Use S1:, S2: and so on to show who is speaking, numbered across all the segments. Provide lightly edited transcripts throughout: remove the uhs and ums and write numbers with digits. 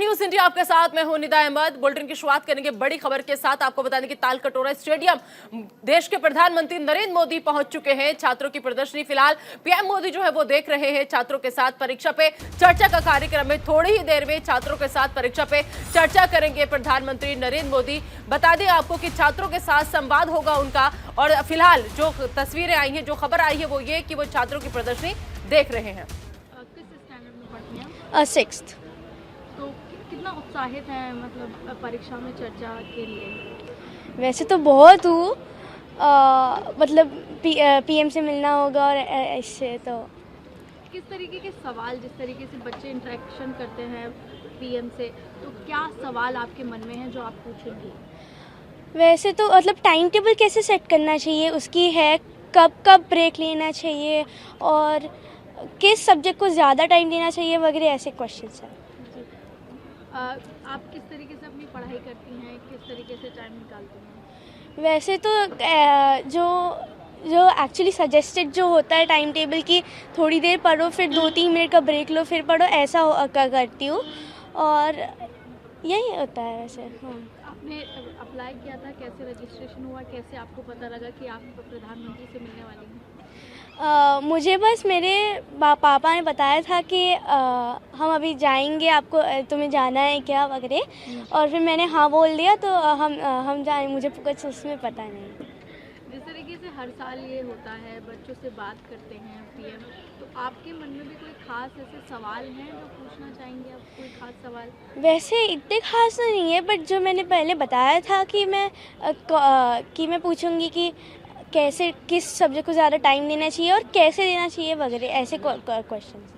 S1: News India आपके साथ मैं हूं निदा अहमद। बुलेटिन की शुरुआत करेंगे बड़ी खबर के साथ। आपको बता दें कि तालकटोरा स्टेडियम देश के प्रधानमंत्री नरेंद्र मोदी पहुंच चुके हैं। छात्रों की प्रदर्शनी फिलहाल पीएम मोदी जो है वो देख रहे हैं। छात्रों के साथ परीक्षा पे चर्चा का कार्यक्रम है। थोड़ी ही देर में छात्रों के साथ परीक्षा पे चर्चा करेंगे प्रधानमंत्री नरेंद्र मोदी। बता दें आपको कि छात्रों के साथ संवाद होगा उनका। और फिलहाल जो तस्वीरें आई हैं, जो खबर आई है वो ये कि वो छात्रों की प्रदर्शनी देख रहे हैं।
S2: किस स्टैंडर्ड में पढ़ती हैं?
S3: 6th।
S2: तो कितना उत्साहित हैं मतलब परीक्षा में चर्चा के लिए?
S3: वैसे तो बहुत हूँ, मतलब पीएम से मिलना होगा और ऐसे तो
S2: किस तरीके के सवाल, जिस तरीके से बच्चे इंटरेक्शन करते हैं पीएम से, तो क्या सवाल आपके मन में हैं जो आप पूछेंगे?
S3: वैसे तो मतलब टाइम टेबल कैसे सेट करना चाहिए उसकी है, कब कब ब्रेक लेना चाहिए और किस सब्जेक्ट को ज़्यादा टाइम देना चाहिए वगैरह ऐसे क्वेश्चंस हैं।
S2: आप किस तरीके से अपनी पढ़ाई करती हैं, किस तरीके से टाइम निकालती हैं?
S3: वैसे तो जो एक्चुअली सजेस्टेड जो होता है टाइम टेबल की, थोड़ी देर पढ़ो फिर 2-3 मिनट का ब्रेक लो फिर पढ़ो, ऐसा करती हूँ और यही होता है वैसे। हाँ,
S2: आपने अप्लाई किया था, कैसे रजिस्ट्रेशन हुआ, कैसे आपको पता लगा कि आप प्रधानमंत्री से मिलने वाली हैं?
S3: मुझे बस मेरे पापा ने बताया था कि हम अभी जाएंगे, आपको तुम्हें जाना है क्या वगैरह, और फिर मैंने हाँ बोल दिया तो हम जाए, मुझे कुछ उसमें पता नहीं।
S2: जिस तरीके से हर साल ये होता है, बच्चों से बात करते हैं पीएम, तो आपके मन में भी कोई खास ऐसे सवाल हैं जो पूछना चाहेंगे आप? कोई खास सवाल?
S3: वैसे इतने खास तो नहीं है, बट जो मैंने पहले बताया था कि मैं पूछूंगी कि कैसे, किस सब्जेक्ट को ज़्यादा टाइम देना चाहिए और कैसे देना चाहिए वगैरह, ऐसे क्वेश्चन हैं।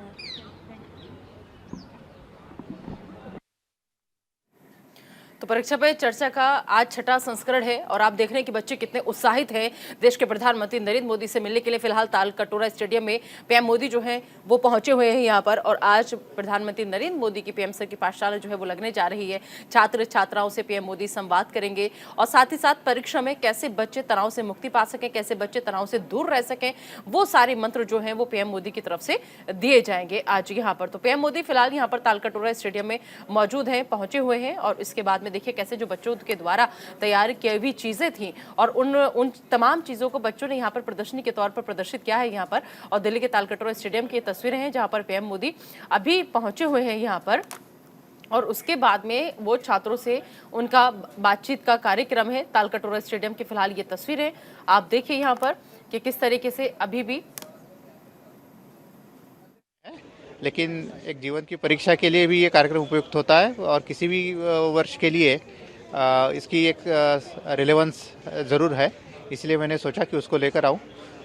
S1: तो परीक्षा पे चर्चा का आज छठा संस्करण है और आप देख रहे हैं कि बच्चे कितने उत्साहित हैं देश के प्रधानमंत्री नरेंद्र मोदी से मिलने के लिए। फिलहाल तालकटोरा स्टेडियम में पीएम मोदी जो हैं वो पहुंचे हुए हैं यहाँ पर, और आज प्रधानमंत्री नरेंद्र मोदी की पीएम सर की पाठशाला जो है वो लगने जा रही है। छात्र छात्राओं से पीएम मोदी संवाद करेंगे और साथ ही साथ परीक्षा में कैसे बच्चे तनाव से मुक्ति पा सकें, कैसे बच्चे तनाव से दूर रह सकें, वो सारे मंत्र जो हैं वो पीएम मोदी की तरफ से दिए जाएंगे आज यहाँ पर। तो पीएम मोदी फिलहाल यहाँ पर तालकटोरा स्टेडियम में मौजूद हैं, पहुंचे हुए हैं, और इसके बाद में देखिए कैसे जो बच्चों के द्वारा तैयार की हुई चीजें थी और उन तमाम चीजों को बच्चों ने यहाँ पर प्रदर्शनी के तौर पर प्रदर्शित किया है यहाँ पर। और दिल्ली के तालकटोरा स्टेडियम की तस्वीरें हैं जहाँ पर पीएम मोदी अभी पहुंचे हुए हैं यहाँ पर, और उसके बाद में वो छात्रों से उनका बातचीत का कार्यक्रम है। तालकटोरा स्टेडियम की फिलहाल ये तस्वीरें आप देखिए यहाँ पर कि किस तरीके से अभी भी,
S4: लेकिन एक जीवन की परीक्षा के लिए भी ये कार्यक्रम उपयुक्त होता है और किसी भी वर्ष के लिए इसकी एक रिलेवेंस ज़रूर है, इसलिए मैंने सोचा कि उसको लेकर आऊँ।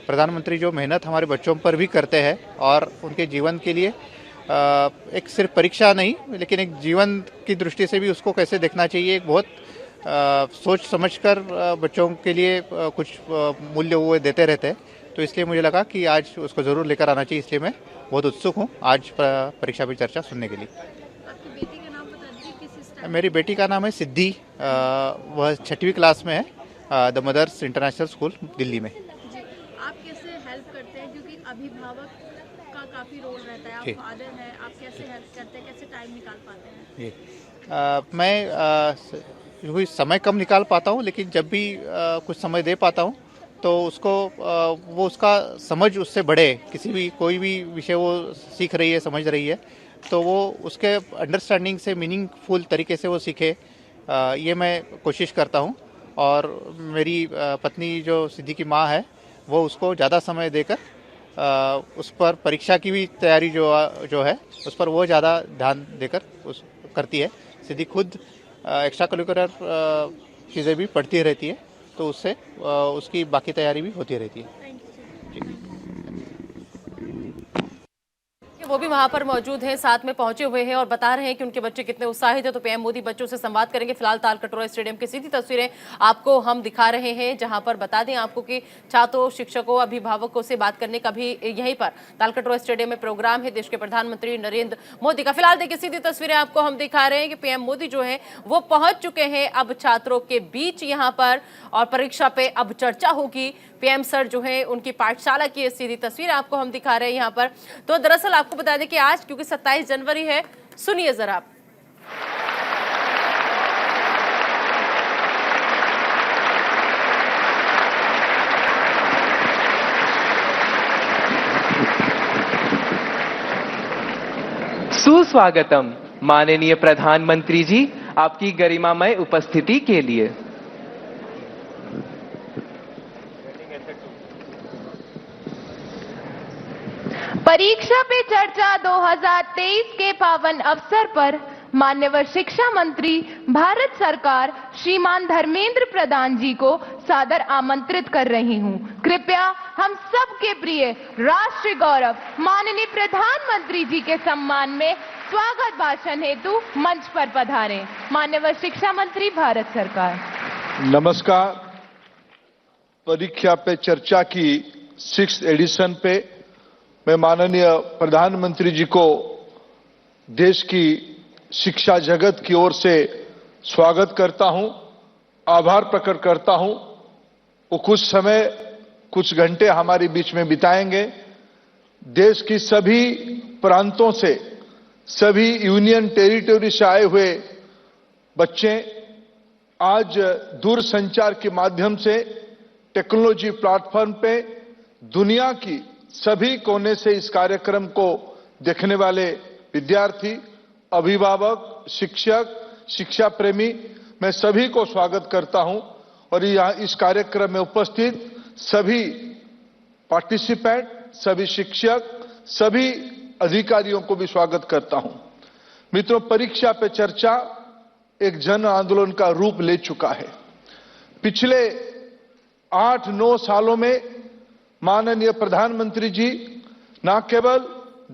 S4: प्रधानमंत्री जो मेहनत हमारे बच्चों पर भी करते हैं और उनके जीवन के लिए एक सिर्फ परीक्षा नहीं, लेकिन एक जीवन की दृष्टि से भी उसको कैसे देखना चाहिए, एक बहुत सोच समझकर बच्चों के लिए कुछ मूल्य वो देते रहते हैं। तो इसलिए मुझे लगा कि आज उसको ज़रूर लेकर आना चाहिए, इसलिए मैं बहुत उत्सुक हूँ आज परीक्षा पे चर्चा सुनने के लिए।
S2: आपकी बेटी का नाम बता दीजिए, किस स्टैंडर्ड?
S4: मेरी बेटी का नाम है सिद्धि, वह 6वीं क्लास में है, the mothers international school Delhi में।
S2: जी, आप कैसे हेल्प करते हैं, क्योंकि अभिभावक का काफ़ी रोल रहता है, आप फादर हैं, आप कैसे हेल्प करते हैं, कैसे टाइम निकाल पाते हैं?
S4: जी, मैं समय कम निकाल पाता हूँ, लेकिन जब भी कुछ समय दे पाता हूँ तो उसको वो उसका समझ उससे बढ़े, किसी भी कोई भी विषय वो सीख रही है, समझ रही है, तो वो उसके अंडरस्टैंडिंग से मीनिंगफुल तरीके से वो सीखे, ये मैं कोशिश करता हूँ। और मेरी पत्नी जो सिद्धि की माँ है, वो उसको ज़्यादा समय देकर उस पर परीक्षा की भी तैयारी जो है उस पर वो ज़्यादा ध्यान देकर उस करती है। सिद्धि खुद एक्स्ट्रा करिकुलर चीज़ें भी पढ़ती रहती है, तो उससे उसकी बाकी तैयारी भी होती रहती है।
S1: वो भी वहां पर मौजूद हैं, साथ में पहुंचे हुए हैं और बता रहे हैं कि उनके बच्चे कितने उत्साहित हैं। तो पीएम मोदी बच्चों से संवाद करेंगे। फिलहाल तालकटोरा स्टेडियम की सीधी तस्वीरें आपको हम दिखा रहे हैं, जहां पर बता दें आपको कि छात्रों, शिक्षकों, अभिभावकों से बात करने का भी यहीं पर तालकटोरा स्टेडियम में प्रोग्राम है देश के प्रधानमंत्री नरेंद्र मोदी का। फिलहाल देखिए सीधी तस्वीरें आपको हम दिखा रहे हैं कि पीएम मोदी जो है वो पहुंच चुके हैं अब छात्रों के बीच यहाँ पर, और परीक्षा पे अब चर्चा होगी। पीएम सर जो है उनकी पाठशाला की सीधी तस्वीर आपको हम दिखा रहे हैं यहाँ पर। तो दरअसल आपको बता दें कि आज क्योंकि 27 जनवरी है, सुनिए जरा आप।
S5: सुस्वागतम माननीय प्रधानमंत्री जी, आपकी गरिमामय उपस्थिति के लिए।
S6: परीक्षा पे चर्चा 2023 के पावन अवसर पर माननीय शिक्षा मंत्री भारत सरकार श्रीमान धर्मेंद्र प्रधान जी को सादर आमंत्रित कर रही हूं। कृपया हम सबके प्रिय राष्ट्रीय गौरव माननीय प्रधानमंत्री जी के सम्मान में स्वागत भाषण हेतु मंच पर पधारें। माननीय शिक्षा मंत्री भारत सरकार।
S7: नमस्कार। परीक्षा पे चर्चा की 6th एडिशन पे मैं माननीय प्रधानमंत्री जी को देश की शिक्षा जगत की ओर से स्वागत करता हूं, आभार प्रकट करता हूं। वो कुछ समय, कुछ घंटे हमारे बीच में बिताएंगे। देश की सभी प्रांतों से, सभी यूनियन टेरिटरी से आए हुए बच्चे आज दूरसंचार के माध्यम से टेक्नोलॉजी प्लेटफॉर्म पे दुनिया की सभी कोने से इस कार्यक्रम को देखने वाले विद्यार्थी, अभिभावक, शिक्षक, शिक्षा प्रेमी, मैं सभी को स्वागत करता हूं और यहाँ इस कार्यक्रम में उपस्थित सभी पार्टिसिपेंट, सभी शिक्षक, सभी अधिकारियों को भी स्वागत करता हूं। मित्रों, परीक्षा पे चर्चा एक जन आंदोलन का रूप ले चुका है। पिछले 8-9 सालों में माननीय प्रधानमंत्री जी न केवल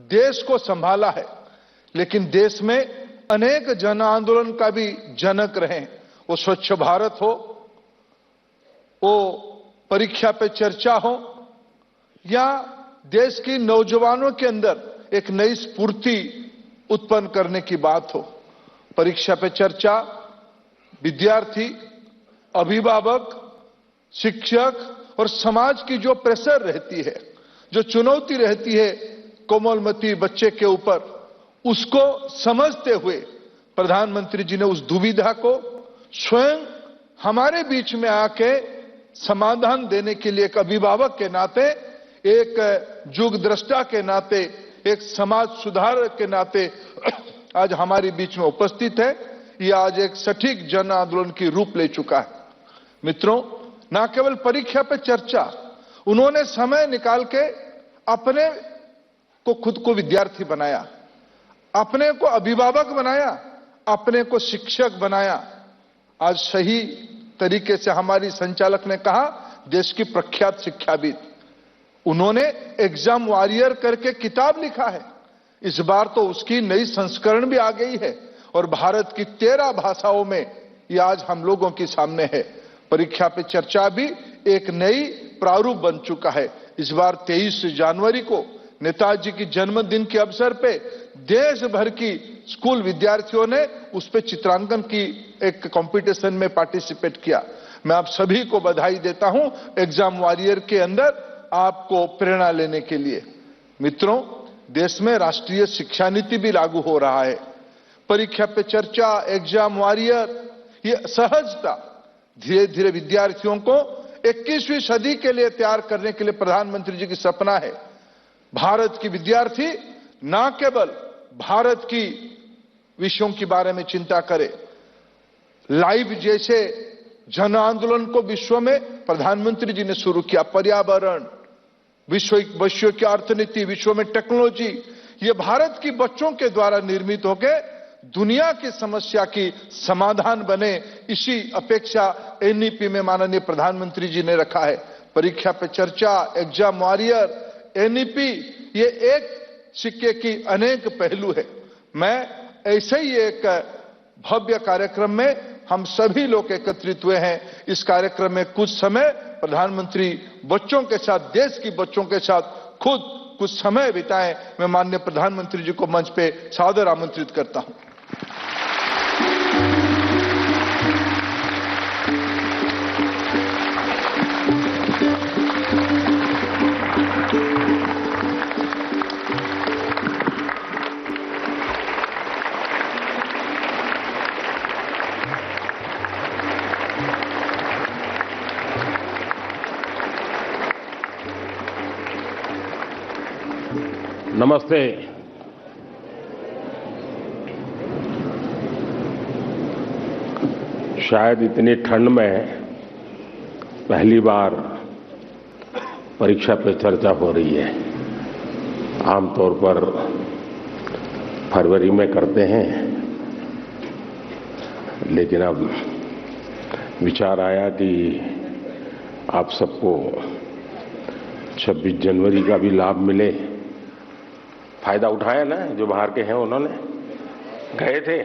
S7: देश को संभाला है, लेकिन देश में अनेक जन आंदोलन का भी जनक रहे। वो स्वच्छ भारत हो, वो परीक्षा पे चर्चा हो, या देश की नौजवानों के अंदर एक नई स्फूर्ति उत्पन्न करने की बात हो। परीक्षा पे चर्चा विद्यार्थी, अभिभावक, शिक्षक और समाज की जो प्रेशर रहती है, जो चुनौती रहती है कोमलमती बच्चे के ऊपर, उसको समझते हुए प्रधानमंत्री जी ने उस दुविधा को स्वयं हमारे बीच में आके समाधान देने के लिए एक अभिभावक के नाते, एक युग दृष्टा के नाते, एक समाज सुधारक के नाते आज हमारे बीच में उपस्थित है। यह आज एक सटीक जन आंदोलन की रूप ले चुका है। मित्रों, न केवल परीक्षा पे चर्चा, उन्होंने समय निकाल के अपने को खुद को विद्यार्थी बनाया, अपने को अभिभावक बनाया, अपने को शिक्षक बनाया। आज सही तरीके से हमारी संचालक ने कहा, देश की प्रख्यात शिक्षाविद, उन्होंने एग्जाम वॉरियर करके किताब लिखा है। इस बार तो उसकी नई संस्करण भी आ गई है और भारत की 13 भाषाओं में ये आज हम लोगों के सामने है। परीक्षा पे चर्चा भी एक नई प्रारूप बन चुका है। इस बार 23 जनवरी को नेताजी की जन्मदिन के अवसर पे देश भर की स्कूल विद्यार्थियों ने उस पे चित्रांकन की एक कंपटीशन में पार्टिसिपेट किया। मैं आप सभी को बधाई देता हूं एग्जाम वॉरियर के अंदर आपको प्रेरणा लेने के लिए। मित्रों, देश में राष्ट्रीय शिक्षा नीति भी लागू हो रहा है। परीक्षा पे चर्चा, एग्जाम वॉरियर, ये सहजता धीरे धीरे विद्यार्थियों को 21वीं सदी के लिए तैयार करने के लिए प्रधानमंत्री जी की सपना है। भारत की विद्यार्थी न केवल भारत की विषयों के बारे में चिंता करे, लाइव जैसे जन आंदोलन को विश्व में प्रधानमंत्री जी ने शुरू किया। पर्यावरण, विश्व की अर्थनीति, विश्व में टेक्नोलॉजी, ये भारत की बच्चों के द्वारा निर्मित होकर दुनिया की समस्या की समाधान बने, इसी अपेक्षा एनईपी में माननीय प्रधानमंत्री जी ने रखा है। परीक्षा पे चर्चा, एग्जाम वॉरियर, एनईपी, ये एक सिक्के की अनेक पहलू है। मैं ऐसे ही एक भव्य कार्यक्रम में हम सभी लोग एकत्रित हुए हैं। इस कार्यक्रम में कुछ समय प्रधानमंत्री बच्चों के साथ, देश की बच्चों के साथ खुद कुछ समय बिताएं। मैं माननीय प्रधानमंत्री जी को मंच पे सादर आमंत्रित करता हूं।
S8: नमस्ते। शायद इतनी ठंड में पहली बार परीक्षा पे चर्चा हो रही है। आमतौर पर फरवरी में करते हैं, लेकिन अब विचार आया कि आप सबको 26 जनवरी का भी लाभ मिले। फायदा उठाया ना, जो बाहर के हैं उन्होंने गए थे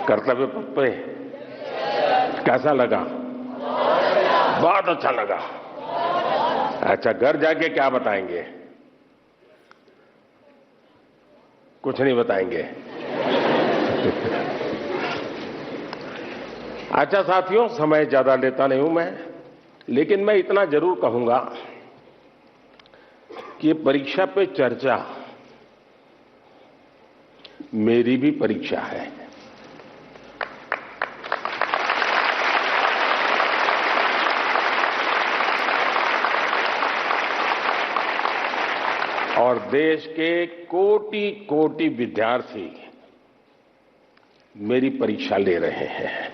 S8: कर्तव्य पथ पे, कैसा लगा? बहुत अच्छा लगा। अच्छा, घर जाके क्या बताएंगे? कुछ नहीं बताएंगे। अच्छा साथियों, समय ज्यादा लेता नहीं हूं मैं, लेकिन मैं इतना जरूर कहूंगा कि परीक्षा पे चर्चा मेरी भी परीक्षा है। और देश के कोटि कोटि विद्यार्थी मेरी परीक्षा ले रहे हैं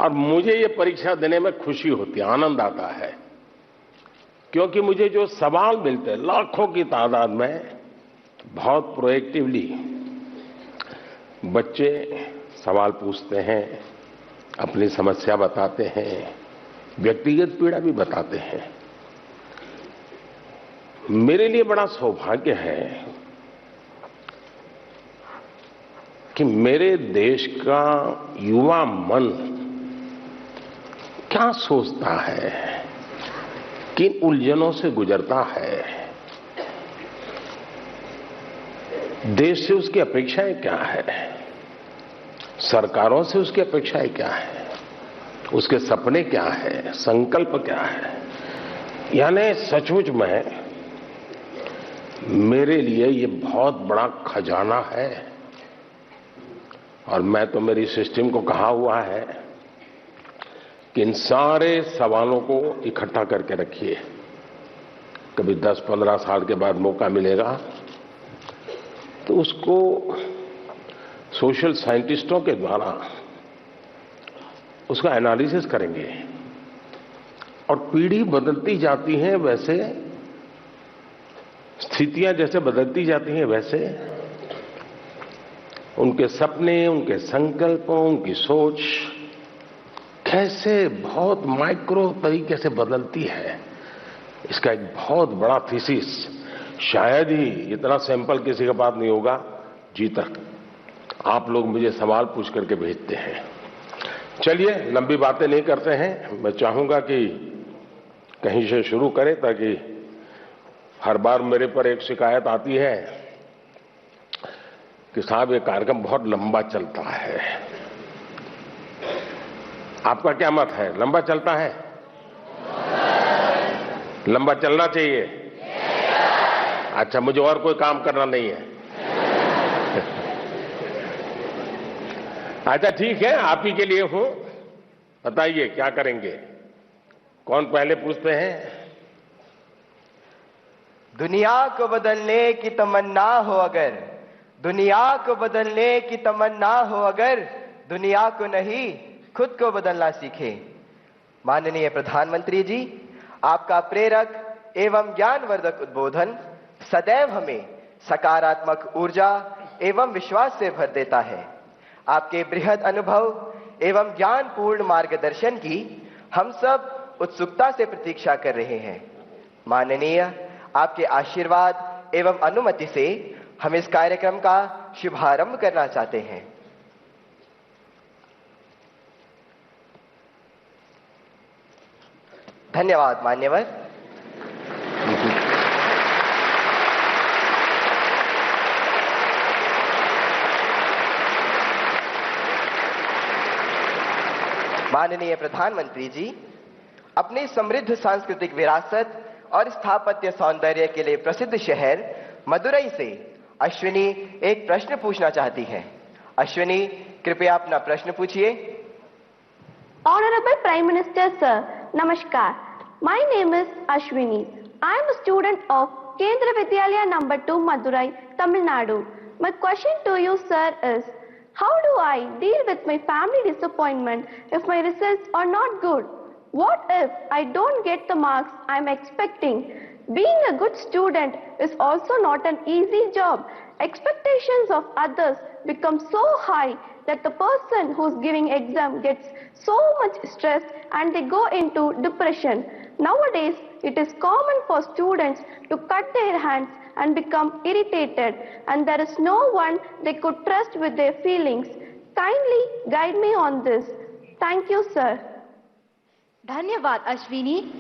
S8: और मुझे ये परीक्षा देने में खुशी होती है, आनंद आता है, क्योंकि मुझे जो सवाल मिलते हैं लाखों की तादाद में, बहुत प्रोएक्टिवली बच्चे सवाल पूछते हैं, अपनी समस्या बताते हैं, व्यक्तिगत पीड़ा भी बताते हैं। मेरे लिए बड़ा सौभाग्य है कि मेरे देश का युवा मन क्या सोचता है, किन उलझनों से गुजरता है, देश से उसकी अपेक्षाएं क्या है, सरकारों से उसकी अपेक्षाएं क्या है, उसके सपने क्या है, संकल्प क्या है। यानी सचमुच में मेरे लिए ये बहुत बड़ा खजाना है। और मैं तो मेरी सिस्टम को कहा हुआ है कि इन सारे सवालों को इकट्ठा करके रखिए। कभी 10-15 साल के बाद मौका मिलेगा तो उसको सोशल साइंटिस्टों के द्वारा उसका एनालिसिस करेंगे। और पीढ़ी बदलती जाती है, वैसे स्थितियां जैसे बदलती जाती हैं, वैसे उनके सपने, उनके संकल्प, उनकी सोच कैसे बहुत माइक्रो तरीके से बदलती है। इसका एक बहुत बड़ा थीसिस, शायद ही इतना सैंपल किसी के पास नहीं होगा जी तक। आप लोग मुझे सवाल पूछ करके भेजते हैं। चलिए, लंबी बातें नहीं करते हैं। मैं चाहूंगा कि कहीं से शुरू करें, ताकि हर बार मेरे पर एक शिकायत आती है कि साहब ये कार्यक्रम बहुत लंबा चलता है। आपका क्या मत है? लंबा चलता है? लंबा चलना चाहिए? अच्छा, मुझे और कोई काम करना नहीं है। अच्छा ठीक है, आप ही के लिए हूं। बताइए क्या करेंगे? कौन पहले पूछते हैं?
S9: दुनिया को बदलने की तमन्ना हो अगर, दुनिया को बदलने की तमन्ना हो अगर, दुनिया को नहीं खुद को बदलना सीखे। माननीय प्रधानमंत्री जी, आपका प्रेरक एवं ज्ञानवर्धक उद्बोधन सदैव हमें सकारात्मक ऊर्जा एवं विश्वास से भर देता है। आपके बृहद अनुभव एवं ज्ञानपूर्ण मार्गदर्शन की हम सब उत्सुकता से प्रतीक्षा कर रहे हैं। माननीय, आपके आशीर्वाद एवं अनुमति से हम इस कार्यक्रम का शुभारंभ करना चाहते हैं। धन्यवाद मान्यवर। माननीय प्रधानमंत्री जी, अपनी समृद्ध सांस्कृतिक विरासत और स्थापत्य सौंदर्य के लिए प्रसिद्ध शहर मदुरई से अश्विनी एक प्रश्न पूछना चाहती है। अश्विनी, कृपया अपना प्रश्न पूछिए।
S10: Honorable Prime Minister Sir, Namaskar. My name is Ashwini. I am a student of Kendra Vidyalaya number 2 Madurai, Tamil Nadu. My question to you sir is, How do I deal with my family disappointment if my results are not good? What if I don't get the marks I'm expecting? Being a good student is also not an easy job. Expectations of others become so high that the person who's giving exam gets so much stress and they go into depression. Nowadays, it is common for students to cut their hands and become irritated, and there is no one they could trust with their feelings. Kindly guide me on this. Thank you, sir.
S6: Dhanyavad Ashwini.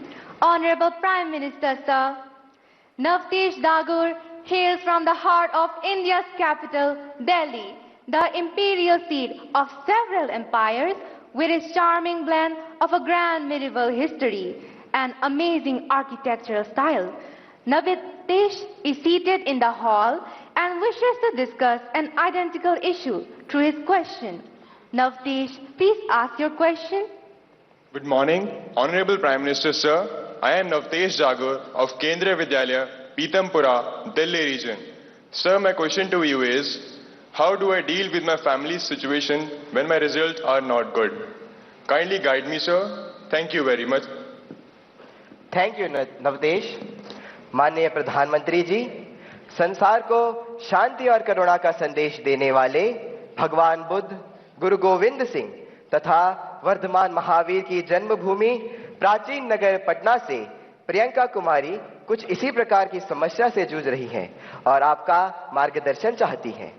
S6: Honorable Prime Minister, sir. Navtesh Dagur hails from the heart of India's capital, Delhi, the imperial seat of several empires, with its charming blend of a grand medieval history and amazing architectural style. Navtesh is seated in the hall and wishes to discuss an identical issue through his question. Navtesh, please ask your question.
S11: Good morning, Honorable Prime Minister, sir. I am Navtesh Dagur of Kendriya Vidyalaya, Pitampura, Delhi region. Sir, my question to you is, how do I deal with my family's situation when my results are not good? Kindly guide me, sir. Thank you very much.
S9: Thank you Navdesh. माननीय प्रधानमंत्री जी, संसार को शांति और करुणा का संदेश देने वाले भगवान बुद्ध, गुरु गोविंद सिंह तथा वर्धमान महावीर की जन्मभूमि प्राचीन नगर पटना से प्रियंका कुमारी कुछ इसी प्रकार की समस्या से जूझ रही हैं और आपका मार्गदर्शन चाहती हैं।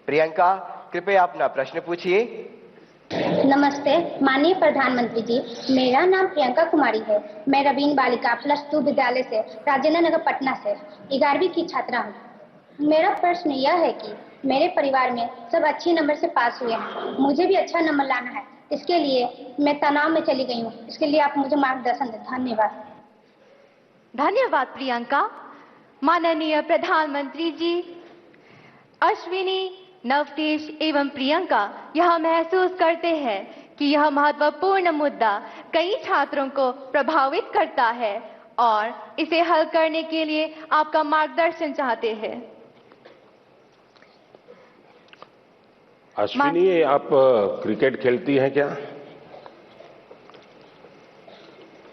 S9: प्रियंका, कृपया अपना प्रश्न पूछिए।
S12: नमस्ते माननीय प्रधानमंत्री जी, मेरा नाम प्रियंका कुमारी है। मैं रवीन बालिका +2 विद्यालय से राजेंद्र नगर पटना से 11वीं की छात्रा हूँ। मेरा प्रश्न यह है कि मेरे परिवार में सब अच्छे नंबर से पास हुए हैं, मुझे भी अच्छा नंबर लाना है। इसके लिए मैं तनाव में चली गई हूँ, इसके लिए आप मुझे मार्गदर्शन दें। धन्यवाद।
S6: धन्यवाद प्रियंका। माननीय प्रधानमंत्री जी, अश्विनी, नवतेश एवं प्रियंका यह महसूस करते हैं कि यह महत्वपूर्ण मुद्दा कई छात्रों को प्रभावित करता है और इसे हल करने के लिए आपका मार्गदर्शन चाहते हैं।
S8: अश्विनी, आप क्रिकेट खेलती हैं क्या?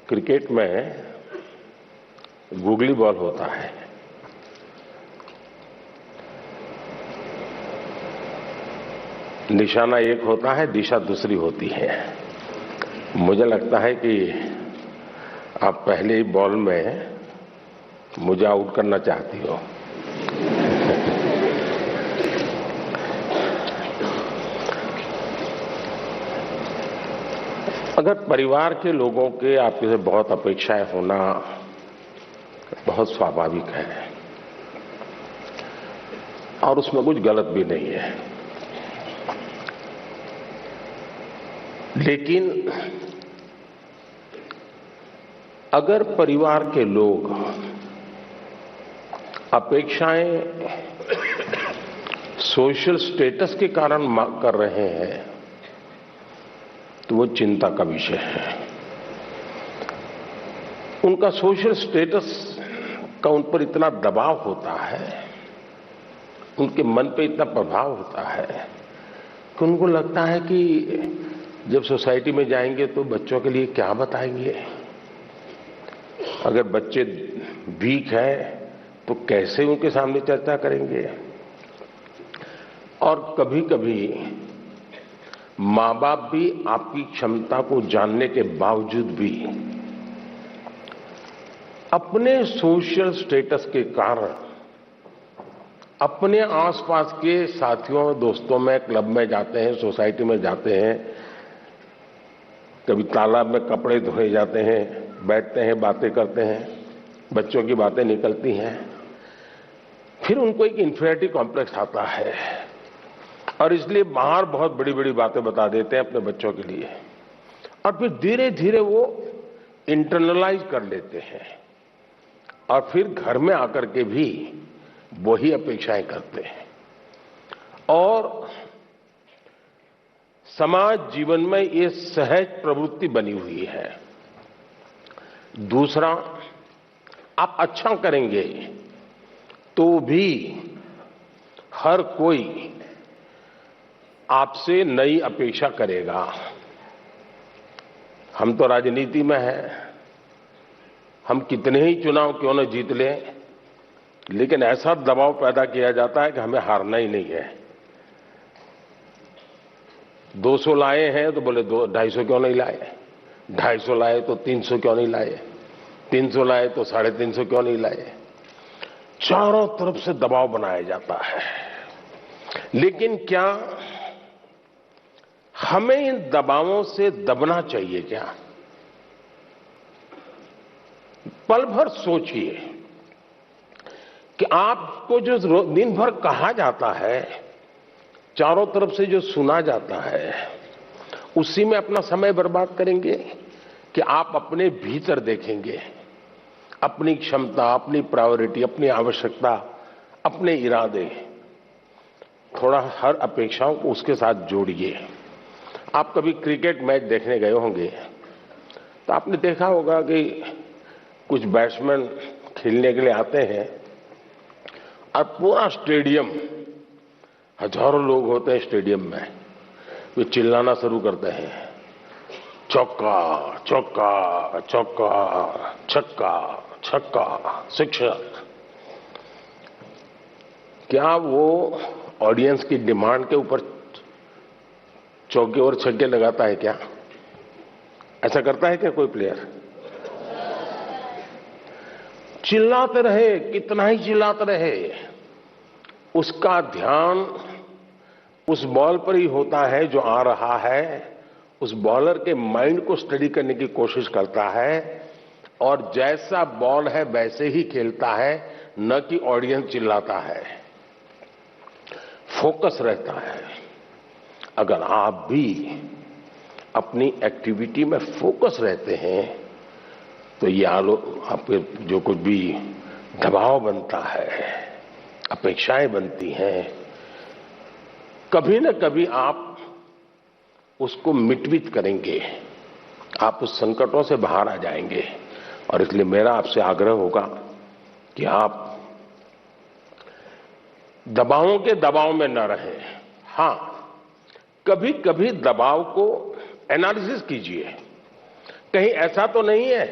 S8: क्रिकेट में गूगली बॉल होता है, निशाना एक होता है, दिशा दूसरी होती है। मुझे लगता है कि आप पहले ही बॉल में मुझे आउट करना चाहती हो। अगर परिवार के लोगों के आपसे बहुत अपेक्षाएं होना बहुत स्वाभाविक है और उसमें कुछ गलत भी नहीं है, लेकिन अगर परिवार के लोग अपेक्षाएं सोशल स्टेटस के कारण कर रहे हैं तो वो चिंता का विषय है। उनका सोशल स्टेटस का उन पर इतना दबाव होता है, उनके मन पे इतना प्रभाव होता है कि उनको लगता है कि जब सोसाइटी में जाएंगे तो बच्चों के लिए क्या बताएंगे, अगर बच्चे वीक हैं तो कैसे उनके सामने चर्चा करेंगे। और कभी कभी माँ बाप भी आपकी क्षमता को जानने के बावजूद भी अपने सोशल स्टेटस के कारण अपने आसपास के साथियों दोस्तों में क्लब में जाते हैं, सोसाइटी में जाते हैं, कभी तालाब में कपड़े धोए जाते हैं, बैठते हैं, बातें करते हैं, बच्चों की बातें निकलती हैं, फिर उनको एक इन्फीरियरिटी कॉम्प्लेक्स आता है और इसलिए बाहर बहुत बड़ी बड़ी बातें बता देते हैं अपने बच्चों के लिए और फिर धीरे धीरे वो इंटरनलाइज कर लेते हैं और फिर घर में आकर के भी वही अपेक्षाएं करते हैं और समाज जीवन में ये सहज प्रवृत्ति बनी हुई है। दूसरा, आप अच्छा करेंगे तो भी हर कोई आपसे नई अपेक्षा करेगा। हम तो राजनीति में हैं, हम कितने ही चुनाव क्यों न जीत लें, लेकिन ऐसा दबाव पैदा किया जाता है कि हमें हारना ही नहीं है। 200 लाए हैं तो बोले 250 क्यों नहीं लाए, 250 लाए तो 300 क्यों नहीं लाए, 300 लाए तो 350 क्यों नहीं लाए। चारों तरफ से दबाव बनाया जाता है। लेकिन क्या हमें इन दबावों से दबना चाहिए क्या? पल भर सोचिए कि आपको जो दिन भर कहा जाता है, चारों तरफ से जो सुना जाता है, उसी में अपना समय बर्बाद करेंगे कि आप अपने भीतर देखेंगे, अपनी क्षमता, अपनी प्रायोरिटी, अपनी आवश्यकता, अपने इरादे, थोड़ा हर अपेक्षाओं को उसके साथ जोड़िए। आप कभी क्रिकेट मैच देखने गए होंगे तो आपने देखा होगा कि कुछ बैट्समैन खेलने के लिए आते हैं और पूरा स्टेडियम, हजारों लोग होते हैं स्टेडियम में, वे चिल्लाना शुरू करते हैं, चौका चौका चौका, छक्का छक्का, शिक्षक। क्या वो ऑडियंस की डिमांड के ऊपर चौके और छक्के लगाता है क्या? ऐसा करता है क्या कोई प्लेयर? चिल्लाते रहे, कितना ही चिल्लाते रहे, उसका ध्यान उस बॉल पर ही होता है जो आ रहा है। उस बॉलर के माइंड को स्टडी करने की कोशिश करता है और जैसा बॉल है वैसे ही खेलता है, न कि ऑडियंस चिल्लाता है। फोकस रहता है। अगर आप भी अपनी एक्टिविटी में फोकस रहते हैं तो ये आपके जो कुछ भी दबाव बनता है, अपेक्षाएं बनती हैं, कभी न कभी आप उसको मिटवित करेंगे, आप उस संकटों से बाहर आ जाएंगे। और इसलिए मेरा आपसे आग्रह होगा कि आप दबावों के दबाव में न रहें। हां, कभी कभी दबाव को एनालिसिस कीजिए। कहीं ऐसा तो नहीं है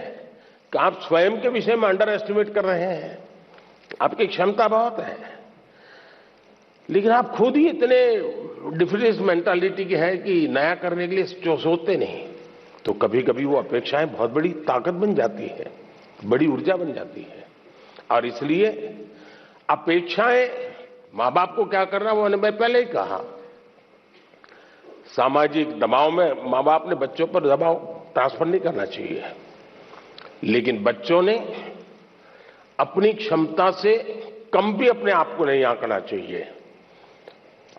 S8: कि आप स्वयं के विषय में अंडर एस्टिमेट कर रहे हैं। आपकी क्षमता बहुत है, लेकिन आप खुद ही इतने डिफरेंस मेंटालिटी के हैं कि नया करने के लिए सोचते नहीं। तो कभी कभी वो अपेक्षाएं बहुत बड़ी ताकत बन जाती है, बड़ी ऊर्जा बन जाती है। और इसलिए अपेक्षाएं, मां बाप को क्या करना, वो मैंने पहले ही कहा, सामाजिक दबाव में मां बाप ने बच्चों पर दबाव ट्रांसफर नहीं करना चाहिए, लेकिन बच्चों ने अपनी क्षमता से कम भी अपने आप को नहीं आंकना चाहिए।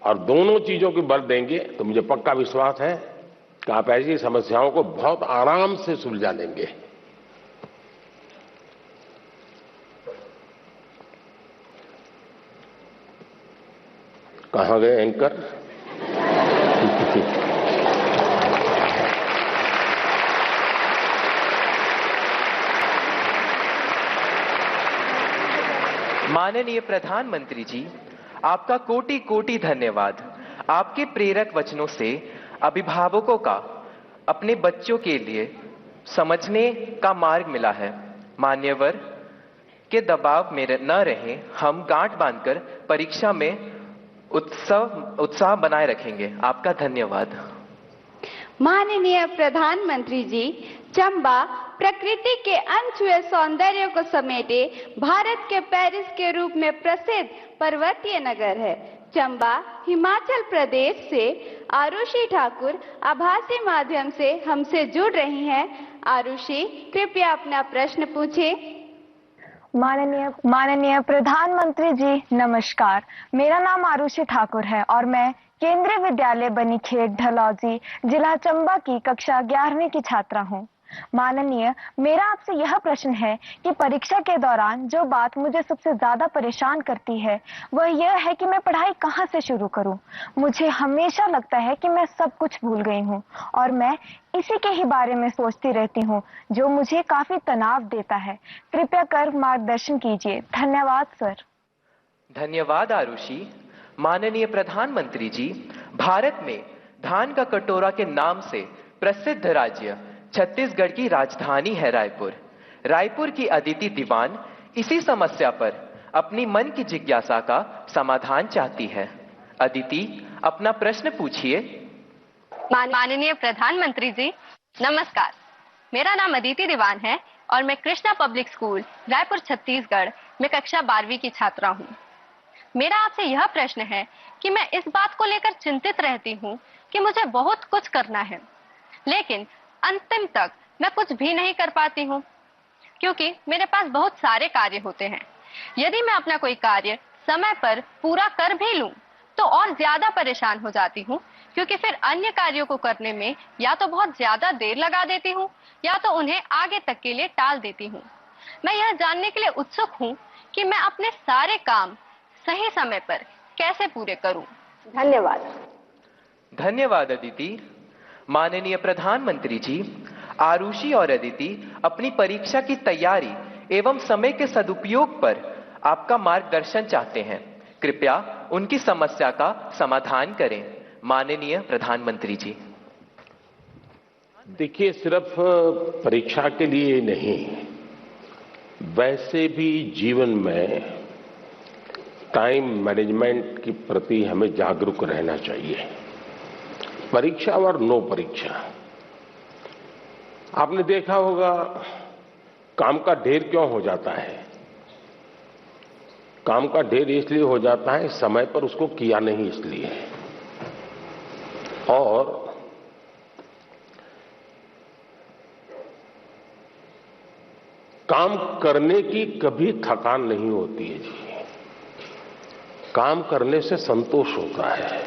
S8: और दोनों चीजों की बल देंगे तो मुझे पक्का विश्वास है कि आप ऐसी समस्याओं को बहुत आराम से सुलझा लेंगे। कहां गए एंकर?
S5: माननीय प्रधानमंत्री जी, आपका कोटि कोटि धन्यवाद। आपके प्रेरक वचनों से अभिभावकों का अपने बच्चों के लिए समझने का मार्ग मिला है। मान्यवर के दबाव में न रहें, हम गांठ बांधकर परीक्षा में उत्साह बनाए रखेंगे। आपका धन्यवाद।
S13: माननीय प्रधानमंत्री जी, चंबा प्रकृति के अनछुए सौंदर्य को समेटे भारत के पेरिस के रूप में प्रसिद्ध पर्वतीय नगर है। चंबा हिमाचल प्रदेश से आरुषि ठाकुर आभासी माध्यम से हमसे जुड़ रही हैं। आरुषि, कृपया अपना प्रश्न पूछें।
S14: माननीय प्रधानमंत्री जी, नमस्कार। मेरा नाम आरुषि ठाकुर है और मैं केंद्रीय विद्यालय बनीखेत ढलौजी, जिला चंबा की कक्षा 11वीं की छात्रा हूँ। माननीय, मेरा आपसे यह प्रश्न है कि परीक्षा के दौरान जो बात मुझे सबसे ज्यादा परेशान करती है वह यह है कि मैं पढ़ाई कहाँ से शुरू करूँ। मुझे हमेशा लगता है कि मैं सब कुछ भूल गई हूँ और मैं इसी के ही बारे में सोचती रहती हूँ, जो मुझे काफी तनाव देता है। कृपया कर मार्गदर्शन कीजिए। धन्यवाद सर।
S5: धन्यवाद आरुषि। माननीय प्रधानमंत्री जी, भारत में धान का कटोरा के नाम से प्रसिद्ध राज्य छत्तीसगढ़ की राजधानी है रायपुर। रायपुर की अदिति दीवान इसी समस्या पर अपनी मन की जिज्ञासा का समाधान चाहती है। अदिति, अपना प्रश्न पूछिए।
S15: माननीय प्रधानमंत्री जी, नमस्कार। मेरा नाम अदिति दीवान है और मैं कृष्णा पब्लिक स्कूल रायपुर छत्तीसगढ़ में कक्षा 12वीं की छात्रा हूँ। मेरा आपसे यह प्रश्न है कि मैं इस बात को लेकर चिंतित रहती हूँ कि मुझे बहुत कुछ करना है, लेकिन अंतिम तक मैं कुछ भी नहीं कर पाती हूँ, क्योंकि मेरे पास बहुत सारे कार्य होते हैं। यदि मैं अपना कोई कार्य समय पर पूरा कर भी लूँ तो और ज्यादा परेशान हो जाती हूँ, क्योंकि फिर अन्य कार्यों को करने में या तो बहुत ज्यादा देर लगा देती हूँ या तो उन्हें आगे तक के लिए टाल देती हूँ। मैं यह जानने के लिए उत्सुक हूँ कि मैं अपने सारे काम सही समय पर कैसे पूरे करूँ। धन्यवाद।
S5: धन्यवाद अदिति। माननीय प्रधानमंत्री जी, आरुषि और अदिति अपनी परीक्षा की तैयारी एवं समय के सदुपयोग पर आपका मार्गदर्शन चाहते हैं। कृपया उनकी समस्या का समाधान करें। माननीय प्रधानमंत्री जी।
S8: देखिए, सिर्फ परीक्षा के लिए नहीं, वैसे भी जीवन में टाइम मैनेजमेंट के प्रति हमें जागरूक रहना चाहिए। परीक्षा और नो परीक्षा, आपने देखा होगा काम का ढेर क्यों हो जाता है। काम का ढेर इसलिए हो जाता है समय पर उसको किया नहीं इसलिए। और काम करने की कभी थकान नहीं होती है जी। काम करने से संतोष होता है,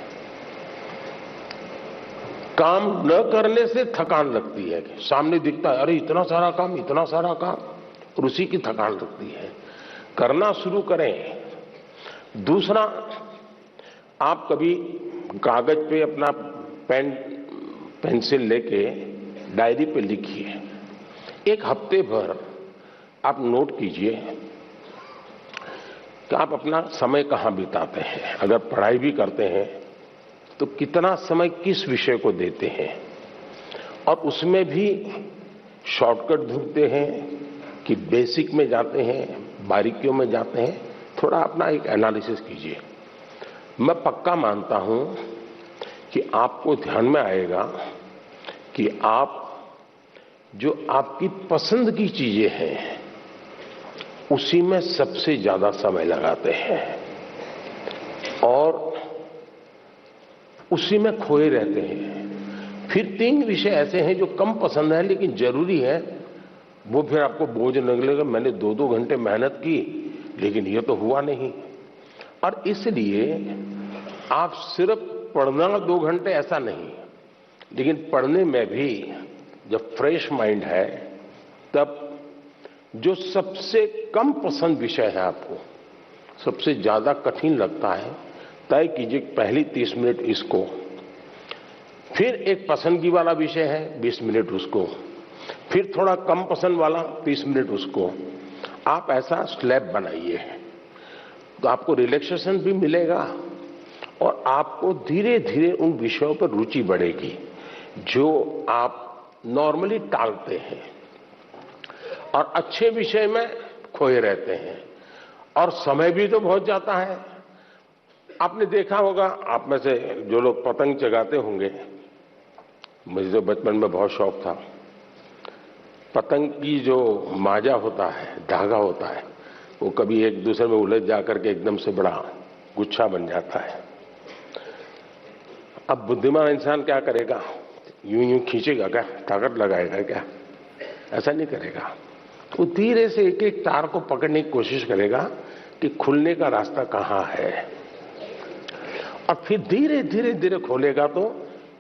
S8: काम न करने से थकान लगती है। सामने दिखता है अरे इतना सारा काम, इतना सारा काम, और उसी की थकान लगती है। करना शुरू करें। दूसरा, आप कभी कागज पे अपना पेन पेंसिल लेके डायरी पे लिखिए। एक हफ्ते भर आप नोट कीजिए कि आप अपना समय कहाँ बिताते हैं। अगर पढ़ाई भी करते हैं तो कितना समय किस विषय को देते हैं, और उसमें भी शॉर्टकट ढूंढते हैं कि बेसिक में जाते हैं, बारीकियों में जाते हैं। थोड़ा अपना एक एनालिसिस कीजिए। मैं पक्का मानता हूं कि आपको ध्यान में आएगा कि आप जो आपकी पसंद की चीजें हैं उसी में सबसे ज्यादा समय लगाते हैं और उसी में खोए रहते हैं। फिर 3 विषय ऐसे हैं जो कम पसंद है लेकिन जरूरी है, वो फिर आपको बोझ लगेगा। मैंने 2-2 घंटे मेहनत की लेकिन ये तो हुआ नहीं। और इसलिए आप सिर्फ पढ़ना 2 घंटे ऐसा नहीं, लेकिन पढ़ने में भी जब फ्रेश माइंड है तब जो सबसे कम पसंद विषय है, आपको सबसे ज्यादा कठिन लगता है, तय कीजिए पहली 30 मिनट इसको, फिर एक पसंदगी वाला विषय है 20 मिनट उसको, फिर थोड़ा कम पसंद वाला 30 मिनट उसको। आप ऐसा स्लैब बनाइए तो आपको रिलैक्सेशन भी मिलेगा और आपको धीरे धीरे उन विषयों पर रुचि बढ़ेगी जो आप नॉर्मली टालते हैं और अच्छे विषय में खोए रहते हैं। और समय भी तो बहुत जाता है। आपने देखा होगा, आप में से जो लोग पतंग चगाते होंगे, मुझे तो बचपन में बहुत शौक था। पतंग की जो माजा होता है, धागा होता है, वो कभी एक दूसरे में उलझ जाकर के एकदम से बड़ा गुच्छा बन जाता है। अब बुद्धिमान इंसान क्या करेगा? यूं यूं खींचेगा क्या? ताकत लगाएगा क्या? ऐसा नहीं करेगा। वो धीरे से एक एक तार को पकड़ने की कोशिश करेगा कि खुलने का रास्ता कहाँ है, और फिर धीरे धीरे धीरे खोलेगा तो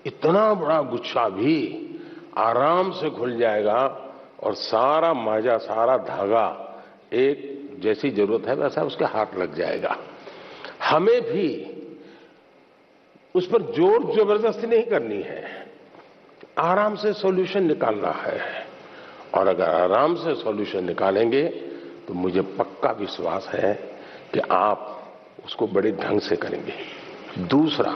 S8: इतना बड़ा गुच्छा भी आराम से खुल जाएगा और सारा माजा, सारा धागा एक जैसी जरूरत है वैसा उसके हाथ लग जाएगा। हमें भी उस पर जोर जबरदस्ती नहीं करनी है, आराम से सॉल्यूशन निकालना है। और अगर आराम से सॉल्यूशन निकालेंगे तो मुझे पक्का विश्वास है कि आप उसको बड़े ढंग से करेंगे। दूसरा,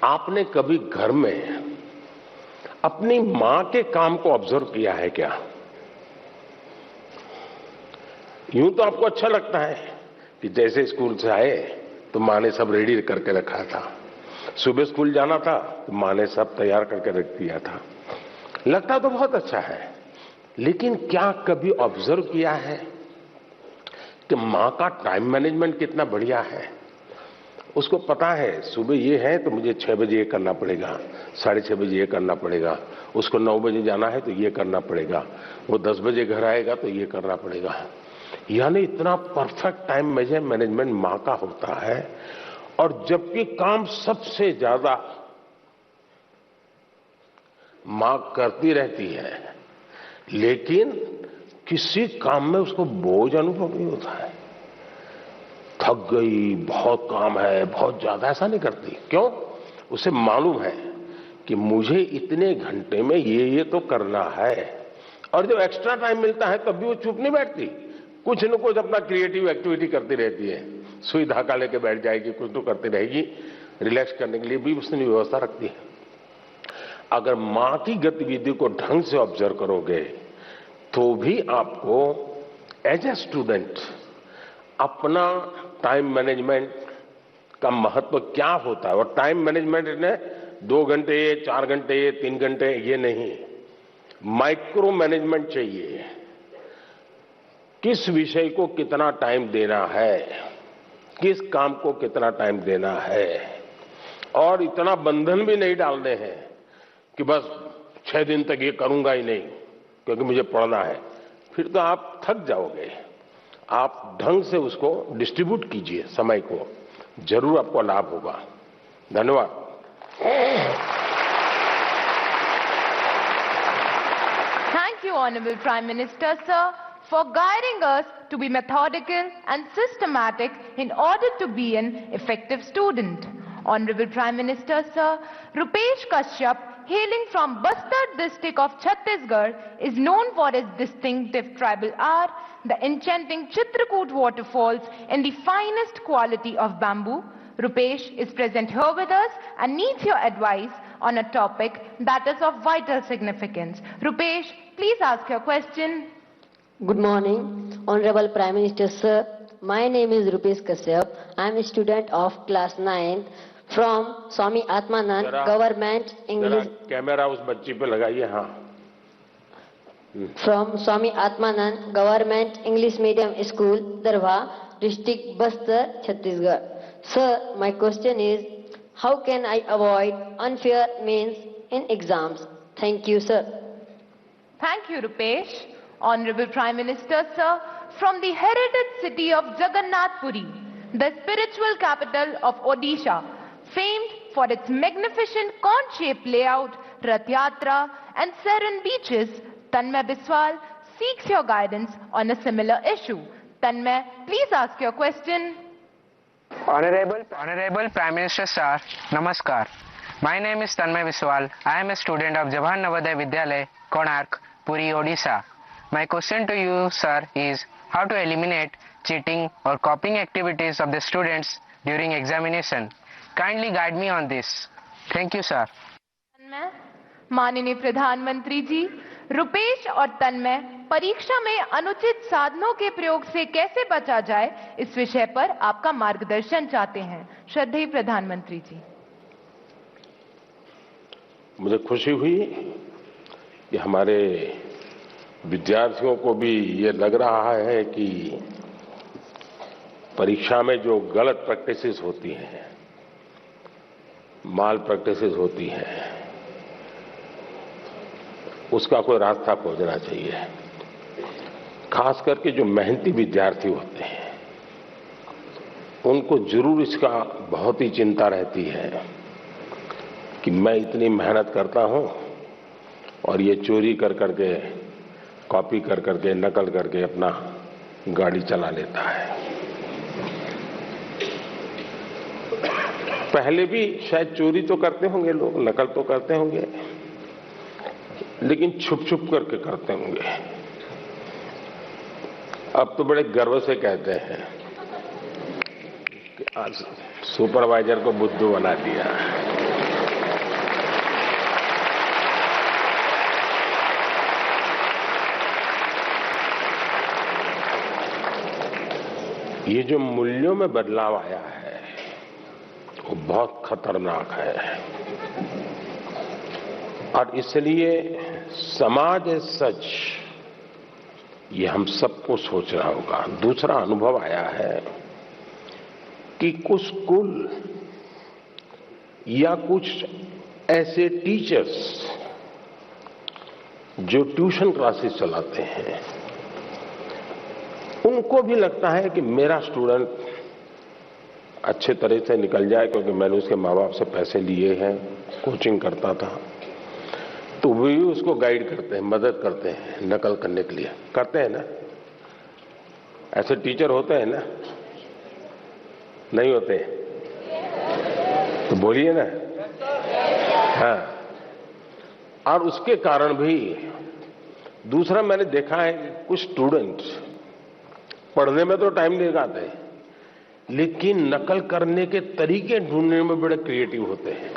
S8: आपने कभी घर में अपनी मां के काम को ऑब्जर्व किया है क्या? यूं तो आपको अच्छा लगता है कि जैसे स्कूल से आए तो मां ने सब रेडी करके रखा था, सुबह स्कूल जाना था तो मां ने सब तैयार करके रख दिया था, लगता तो बहुत अच्छा है। लेकिन क्या कभी ऑब्जर्व किया है कि मां का टाइम मैनेजमेंट कितना बढ़िया है? उसको पता है सुबह ये है तो मुझे 6 बजे ये करना पड़ेगा, 6:30 बजे ये करना पड़ेगा, उसको 9 बजे जाना है तो ये करना पड़ेगा, वो 10 बजे घर आएगा तो ये करना पड़ेगा। यानी इतना परफेक्ट टाइम मैनेजमेंट मां का होता है। और जबकि काम सबसे ज्यादा मां करती रहती है, लेकिन किसी काम में उसको बोझ अनुभव नहीं होता है। थक गई, बहुत काम है, बहुत ज्यादा, ऐसा नहीं करती। क्यों? उसे मालूम है कि मुझे इतने घंटे में ये तो करना है। और जब एक्स्ट्रा टाइम मिलता है तब भी वो चुप नहीं बैठती, कुछ न कुछ अपना क्रिएटिव एक्टिविटी करती रहती है। सुई धागा लेके बैठ जाएगी, कुछ तो करती रहेगी, रिलैक्स करने के लिए भी उसने व्यवस्था रखती है। अगर मां की गतिविधि को ढंग से ऑब्जर्व करोगे तो भी आपको एज ए स्टूडेंट अपना टाइम मैनेजमेंट का महत्व क्या होता है। और टाइम मैनेजमेंट ने 2 घंटे, 4 घंटे, 3 घंटे ये नहीं, माइक्रो मैनेजमेंट चाहिए। किस विषय को कितना टाइम देना है, किस काम को कितना टाइम देना है। और इतना बंधन भी नहीं डालने हैं कि बस 6 दिन तक ये करूंगा ही नहीं क्योंकि मुझे पढ़ना है, फिर तो आप थक जाओगे। आप ढंग से उसको डिस्ट्रीब्यूट कीजिए समय को, जरूर आपको लाभ होगा। धन्यवाद।
S6: Thank you, Honorable Prime Minister, sir, for guiding us to be methodical and systematic in order to be an effective student. Honorable Prime Minister, sir, Rupesh Kashyap, hailing from Bastar district of Chhattisgarh, is known for his distinctive tribal art, the enchanting Chitrakoot waterfalls, and the finest quality of bamboo. Rupesh is present here with us and needs your advice on a topic that is of vital significance. Rupesh, please ask your question.
S16: Good morning, Honorable Prime Minister, sir. My name is Rupesh Kashyap. I am a student of class 9 from Swami Atmanand Government English.
S8: Camera उस बच्ची पे लगाइए। हाँ।
S16: From Swami Atmanand Government English Medium School, Darwa, District Bastar, Chhattisgarh. Sir, my question is, how can I avoid unfair means in exams? Thank you, sir.
S6: Thank you, Rupesh. Honorable Prime Minister, sir, from the heritage city of Jagannath Puri, the spiritual capital of Odisha, famed for its magnificent cone-shaped layout, Rath Yatra, and serene beaches, Tanmay Biswal seeks your guidance on a similar issue. Tanmay, please ask your question.
S17: Honorable Prime Minister, sir, Namaskar. My name is Tanmay Biswal. I am a student of Jawaharlal Navodaya Vidyalaya, Konark, Puri, Odisha. My question to you, sir, is how to eliminate cheating or copying activities of the students during examination. Kindly guide me on this. Thank you, sir.
S6: तन्मय, माननीय प्रधानमंत्री जी, रुपेश और तन्मय परीक्षा में अनुचित साधनों के प्रयोग से कैसे बचा जाए, इस विषय पर आपका मार्गदर्शन चाहते हैं। श्रद्धेय प्रधानमंत्री जी।
S8: मुझे खुशी हुई कि हमारे विद्यार्थियों को भी ये लग रहा है कि परीक्षा में जो गलत प्रैक्टिसेस होती हैं, माल प्रैक्टिसेस होती हैं, उसका कोई रास्ता खोजना चाहिए। खास करके जो मेहनती विद्यार्थी होते हैं उनको जरूर इसका बहुत ही चिंता रहती है कि मैं इतनी मेहनत करता हूं और ये चोरी कर करके, कॉपी कर करके, नकल करके अपना गाड़ी चला लेता है। पहले भी शायद चोरी तो करते होंगे लोग, नकल तो करते होंगे, लेकिन छुप छुप करके करते होंगे। अब तो बड़े गर्व से कहते हैं कि आज सुपरवाइजर को बुद्धू बना दिया। ये जो मूल्यों में बदलाव आया है वो बहुत खतरनाक है और इसलिए समाज एज सच ये हम सबको सोचना होगा। दूसरा अनुभव आया है कि कुछ स्कूल या कुछ ऐसे टीचर्स जो ट्यूशन क्लासेस चलाते हैं उनको भी लगता है कि मेरा स्टूडेंट अच्छे तरह से निकल जाए, क्योंकि मैंने उसके माँ बाप से पैसे लिए हैं, कोचिंग करता था, तो वे भी उसको गाइड करते हैं, मदद करते हैं नकल करने के लिए। करते हैं ना? ऐसे टीचर होते हैं ना? नहीं होते? तो बोलिए ना। हाँ, और उसके कारण भी दूसरा मैंने देखा है कि कुछ स्टूडेंट पढ़ने में तो टाइम नहीं लगाते, लेकिन नकल करने के तरीके ढूंढने में बड़े क्रिएटिव होते हैं।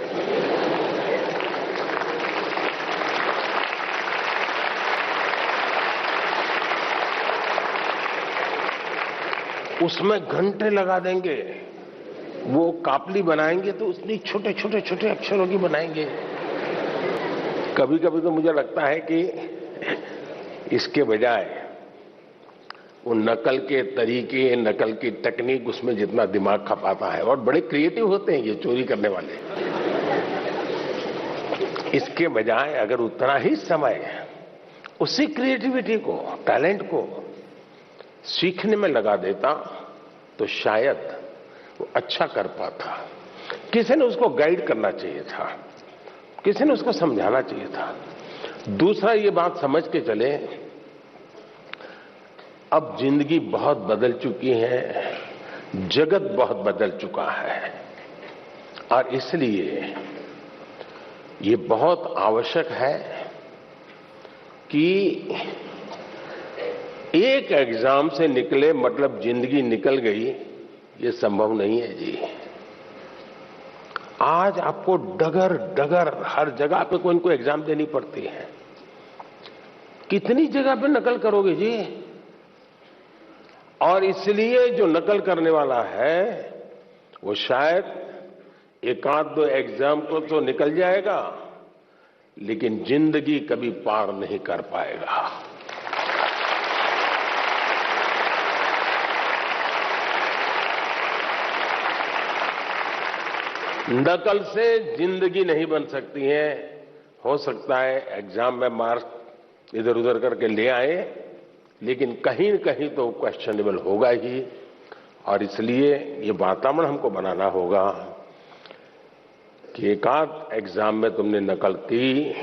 S8: उसमें घंटे लगा देंगे, वो कापली बनाएंगे तो उतनी छोटे छोटे छोटे अक्षरों की बनाएंगे। कभी कभी तो मुझे लगता है कि इसके बजाय वो नकल के तरीके, नकल की टेक्निक, उसमें जितना दिमाग खपाता है, और बड़े क्रिएटिव होते हैं ये चोरी करने वाले, इसके बजाय अगर उतना ही समय उसी क्रिएटिविटी को, टैलेंट को सीखने में लगा देता तो शायद वो अच्छा कर पाता। किसी ने उसको गाइड करना चाहिए था, किसी ने उसको समझाना चाहिए था। दूसरा ये बात समझ के चले, अब जिंदगी बहुत बदल चुकी है, जगत बहुत बदल चुका है, और इसलिए ये बहुत आवश्यक है कि एक एग्जाम से निकले मतलब जिंदगी निकल गई, ये संभव नहीं है जी। आज आपको डगर डगर हर जगह पे कोई न कोई एग्जाम देनी पड़ती है। कितनी जगह पे नकल करोगे जी? और इसलिए जो नकल करने वाला है वो शायद एक आध दो एग्जाम को तो निकल जाएगा, लेकिन जिंदगी कभी पार नहीं कर पाएगा। नकल से जिंदगी नहीं बन सकती है। हो सकता है एग्जाम में मार्क्स इधर उधर करके ले आए, लेकिन कहीं न कहीं तो क्वेश्चनेबल होगा ही, और इसलिए ये वातावरण हमको बनाना होगा कि एक आध एग्जाम में तुमने नकल की,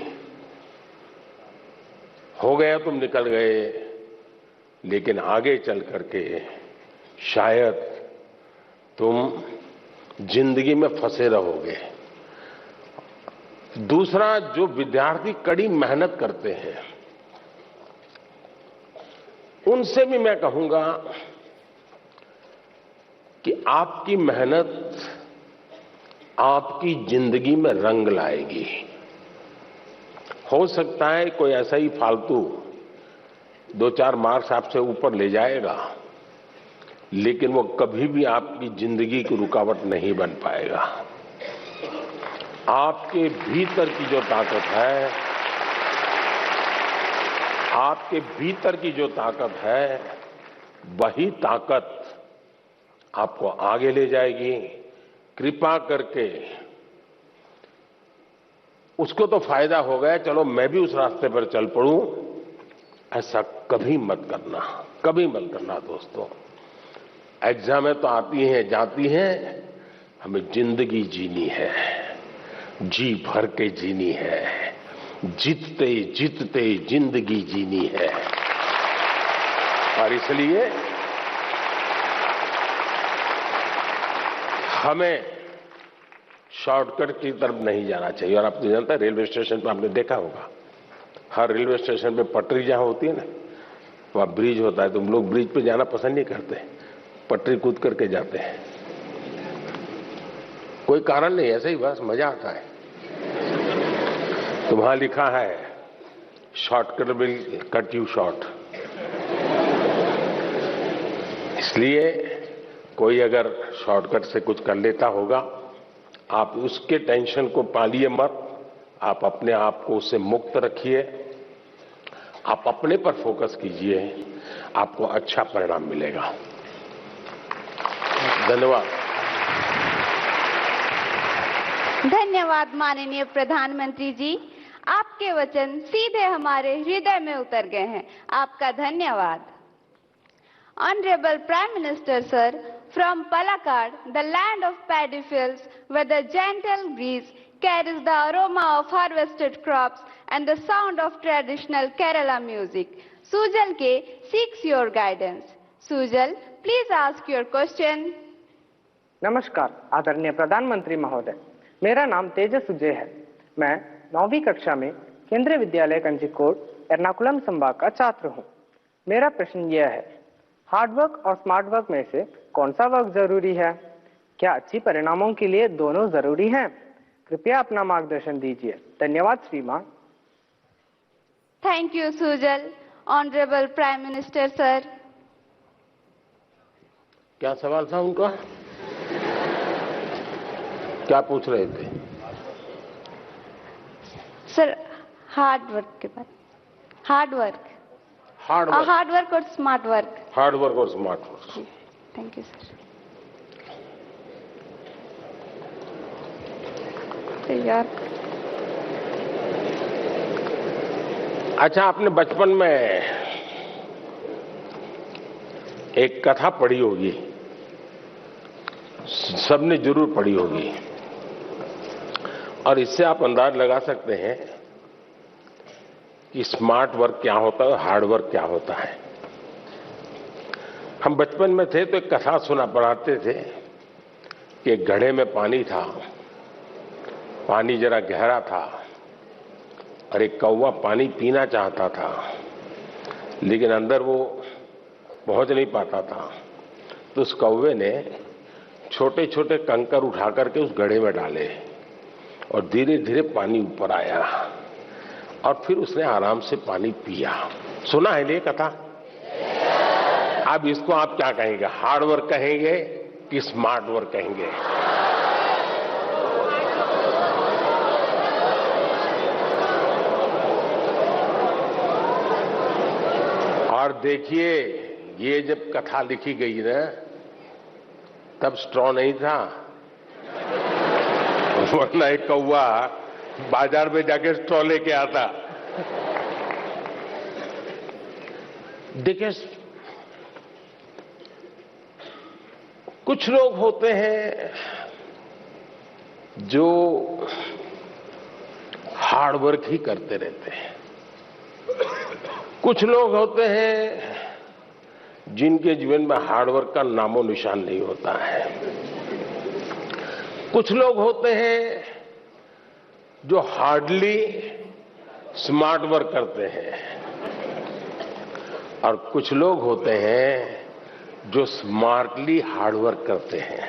S8: हो गया, तुम निकल गए, लेकिन आगे चल करके शायद तुम जिंदगी में फंसे रहोगे। दूसरा, जो विद्यार्थी कड़ी मेहनत करते हैं उनसे भी मैं कहूंगा कि आपकी मेहनत आपकी जिंदगी में रंग लाएगी। हो सकता है कोई ऐसा ही फालतू 2-4 मार्क्स आपसे ऊपर ले जाएगा, लेकिन वो कभी भी आपकी जिंदगी की रुकावट नहीं बन पाएगा। आपके भीतर की जो ताकत है, आपके भीतर की जो ताकत है, वही ताकत आपको आगे ले जाएगी। कृपा करके उसको तो फायदा हो गया, चलो मैं भी उस रास्ते पर चल पड़ूं, ऐसा कभी मत करना, कभी मत करना दोस्तों। एग्जामें तो आती हैं जाती हैं, हमें जिंदगी जीनी है, जी भर के जीनी है, जीतते जीतते जिंदगी जीनी है। और इसलिए हमें शॉर्टकट की तरफ नहीं जाना चाहिए। और आप जानते हैं, रेलवे स्टेशन पर आपने देखा होगा, हर रेलवे स्टेशन पे पटरी जहां होती है ना, वहां ब्रिज होता है। तुम लोग ब्रिज पे जाना पसंद नहीं करते, पटरी कूद करके जाते हैं। कोई कारण नहीं, ऐसे ही बस मजा आता है। तो वहां लिखा है shortcut will cut you short. इसलिए कोई अगर शॉर्टकट से कुछ कर लेता होगा, आप उसके टेंशन को पालिए मत, आप अपने आप को उससे मुक्त रखिए, आप अपने पर फोकस कीजिए, आपको अच्छा परिणाम मिलेगा। धन्यवाद।
S13: धन्यवाद माननीय प्रधानमंत्री जी, आपके वचन सीधे हमारे हृदय में उतर गए हैं। आपका धन्यवाद। Honourable prime minister sir, from Palakkad, the land of paddy fields, where the gentle breeze carries the aroma of harvested crops and the sound of traditional Kerala music, Sujal K seeks your guidance. Sujal, please ask your question.
S18: नमस्कार आदरणीय प्रधानमंत्री महोदय, मेरा नाम तेजस सुजय है। मैं 9वीं कक्षा में केंद्रीय विद्यालय कंजीकोट एर्नाकुलम संभाग का छात्र हूँ। मेरा प्रश्न यह है, हार्ड वर्क और स्मार्ट वर्क में से कौन सा वर्क जरूरी है? क्या अच्छी परिणामों के लिए दोनों जरूरी हैं? कृपया अपना मार्गदर्शन दीजिए। धन्यवाद श्रीमान।
S13: Thank you Sujal. Honourable prime minister sir.
S8: क्या सवाल था उनका? क्या पूछ रहे थे?
S13: सर हार्ड वर्क के बाद। हार्ड वर्क और स्मार्ट वर्क।
S8: हार्ड वर्क और smart work.
S13: Thank you sir. यार
S8: अच्छा, आपने बचपन में एक कथा पढ़ी होगी, सबने जरूर पढ़ी होगी, और इससे आप अंदाज लगा सकते हैं कि स्मार्ट वर्क क्या होता है और हार्ड वर्क क्या होता है। हम बचपन में थे तो एक कथा सुना पढ़ाते थे कि एक घड़े में पानी था, पानी जरा गहरा था और एक कौवा पानी पीना चाहता था, लेकिन अंदर वो पहुंच नहीं पाता था। तो उस कौवे ने छोटे छोटे कंकर उठा करके उस घड़े में डाले और धीरे धीरे पानी ऊपर आया और फिर उसने आराम से पानी पिया। सुना है ये कथा? अब इसको आप क्या कहेंगे, हार्ड वर्क कहेंगे कि स्मार्ट वर्क कहेंगे? और देखिए, ये जब कथा लिखी गई ना, तब स्ट्रॉ नहीं था, वरना एक कौवा बाजार में जाके स्ट्रॉ लेके आता। देखिए, कुछ लोग होते हैं जो हार्ड वर्क ही करते रहते हैं, कुछ लोग होते हैं जिनके जीवन में हार्ड वर्क का नामो निशान नहीं होता है, कुछ लोग होते हैं जो हार्डली स्मार्ट वर्क करते हैं, और कुछ लोग होते हैं जो स्मार्टली हार्ड वर्क करते हैं।